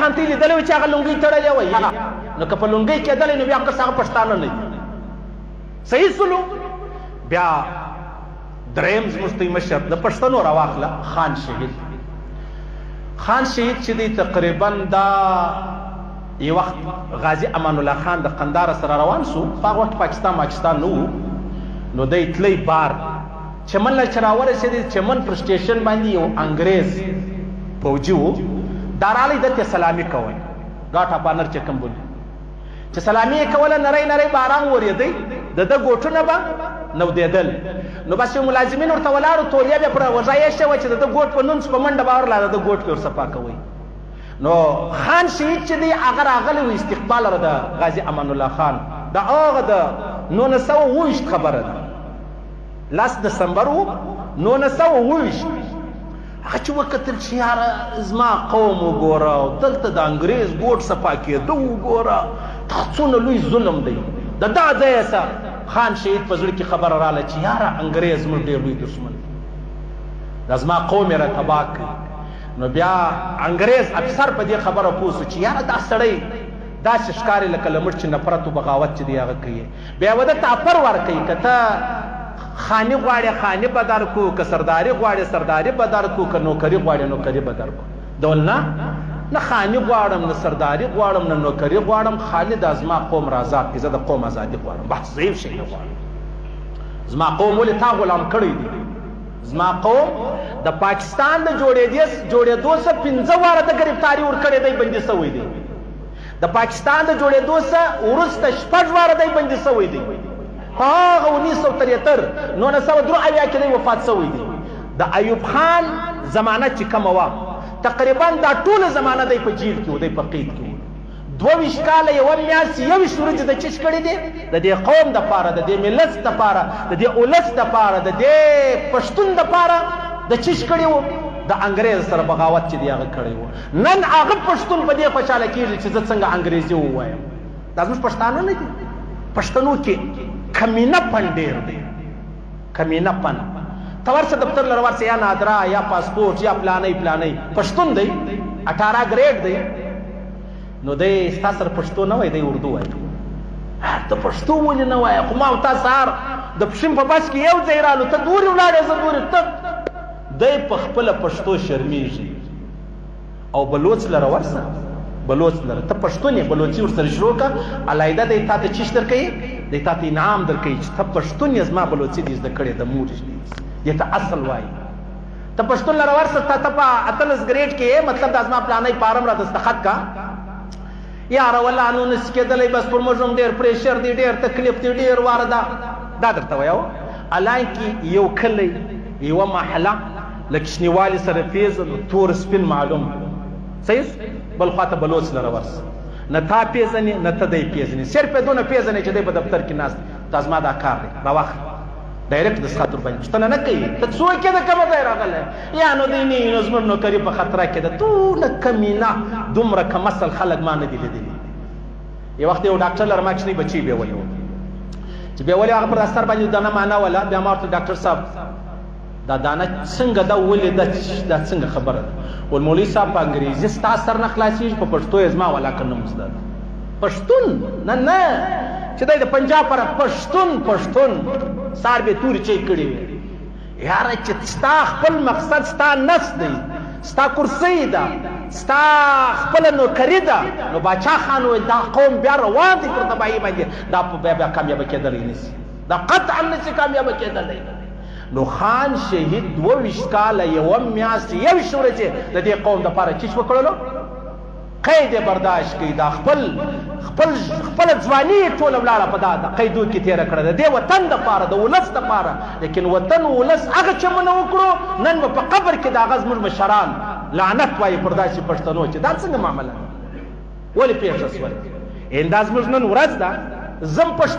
خان تی لیدلی وي چې هغه لونګۍ تړلې وي نو که په لونګۍ کېدلی نو بیا هغه پښتانه نه دي صحیح سلو. بیا دریم زموږ دوی مشر د پښتنو راواخله خان شهید. خان شهید چې دی تقریبا دا یو وخت غازی امان الله خان د قندهار سره روان سو، په هغه وخت پاکستان نه و، نو دی تلی بار چمن له چې راورسېدی، چمن پر سټیشن باندې یو انګریز فوجي و، دا رالی دته سلامي کوي، ګاټه بانر چې کوم بولي چې سلامي یې کوله، نری نری باران ورېدی، د ده ګوټونه به نودېدل، نو بس یو ملازمین ورته ولاړو، تولیه بیا پر وژه یې شوه چې د ده ګوټ په نونس په منډه به ورله د ده ګوټ پې ورصفا کوئ. نو خان شهید چې دی هغه راغلی و استقبال را د غازي امان الله خان، د هغه د 1928 خبره ده، 10 دسمبر و 1928. هغه چې وکتل چې یاره زما قوم وګوره او دلته د انګریز ګوټ صفا کېده وګوره، دا څونه لوی ظلم دی، د دا ځایه څه خان شهید په زړه کې خبره راله چې یاره انګریز زموږ ډېر لوی دښمن دی، دا زما قوم یې را تباه کړي. نو بیا انګریز افسر په دې خبره پوه سو چې یاره دا سړی داسې ښکاري لکه له موږ چې نفرت و بغاوت چې دی هغه کوي. بیا به ده ته افر ورکوي، که ته خاني غواړې خاني به درکو، که سرداري غواړې سرداري به درکو، که نوکري غواړې نوکري به درکو. دول نه خاني غواړم، نه سرداري غواړم، نه نوکري غواړم، خالي دا زما قوم را آزاد کړي، زه د قوم ازادي غواړم، بس ضعیف شی نه غواړم. زما قوم ولې تا غلام کړی دی؟ زما قوم د پاکستان د جوړېدو څخه 15 واره د ګرفتاري ورکړی دی، بندي شوی دی. د پاکستان د جوړېدو څخه وروسته 6 واره دی بندي شوی دی. په هغه 1973 1983 کې دی وفات شوی دی. د ایوب خان زمانه چې کومه وه تقریبا دا ټوله زمانه دی په جیل کې و، دی په قید کې و. 22 کاله 1 میاشت 21 ورځې د چیش کړي دي د دې قوم دپاره، د دې ملت دپاره، د دې اولس دپاره، د دې پښتون دپاره د چیش کړي وو. د انګریز سره بغاوت چې دی هغه کړی و. نن هغه پښتون په دې خوشحاله کېږي چې زه څنګه انګریزي ووایم. دا زموږ پښتانه نه دي، پښتنو کې کمینه پن ډېر دی، کمینه پن. ته ورشه دفتر لره ورشه، یا نادره یا پاسپورټ یا پلانۍ پښتون دی، 18 ګریډ دی، نو دی ستا سره پښتو نه وایي، دی اردو وایي. ته پښتو ولې نه وایې؟ خو ما تا سهار د پښین په بس کې یو ځای رالو، ته دورې ولاړې زه دورې، ته دی په خپله پښتو شرمېږي. او بلوڅ لره ورسه، بلوڅ لره ته پښتون یې، بلوڅي ورسره شروع کړه، علاحده دی تا ته چیش درکوي، دی تا ته انعام درکوي چې ته پښتون یې، زما بلوڅي دې زده کړې د مور دې ته اصل وایي. ته پښتون لره ورسه، ته په 18 ګریډ کې یې، مطلب دا زما پلانی فارم را دستخط کا، یاره والله نو نسي کېدلی، بس پر موږ هم ډېر پریشر دی، ډېر تکلیف دی، ډېر واره ده، دا درته وایو. حالانکې یو کلی یوه محله له کشنیوالي سره پیژنو، تور سپین معلوم، صحیح. بل خواته بلوڅ لره ورسه، نه تا پیژنې نه ته دی پیژنې، صرف یې دونه پیژنې چې دی په دفتر کې ناست، دا زما دا کار دی، راواخله ډایرکټ دستخط ورباندې، پوښتنه نه کوي ته څوک یې، د کومه ځای راغلی، یا نو دی نه نو زموږ نوکري په خطره کې ده. ټوله کمینه، دومره کم اصل خلک ما نه دي لیدلي. یو وخت یو ډاکټر لره ما کوچنۍ بچی بیولې وه، چې بیولې هغه پر دستر باندې دانه معنوله، بیا ما ورته ډاکټر صاحب دا دانه څنګه ده ولې دا څنګه خبره ده؟ ول مولوي صاحب په انګریزي ستا سر نه خلاصېږي، په پښتو یې زما ولاکه نوم زده ده. پښتون نه چې دی د پنجاب پر پښتون سار به تورې چی کړي وي. یاره چې ستا خپل مقصد ستا نفس دی، ستا کرسۍ ده، ستا خپله نوکري ده، نو باچا خان وویل دا قوم بیا روان دی پر تباهي باندې، دا بیا کامیابه کېدلی نشي، دا قطعا نشي کامیابه کېدلی. نو خان شهید 22 کاله 1 میاشت 21 ورځې د دې قوم دپاره چیش وکړلو، قید یې برداشت کوي، دا خپله ځواني یې ټوله ولاړه په دا قیدو کې تېره کړه د دې وطن دپاره، د ولس دپاره. لیکن وطن ولس هغه چمونه وکړو، نن به په قبر کې د هغه زموږ مشران لعنت وایي پر داسې پښتنو چې دا څنګه معامله ولې پېښه شوه. دا زموږ نن ورځ ده، زم پښتو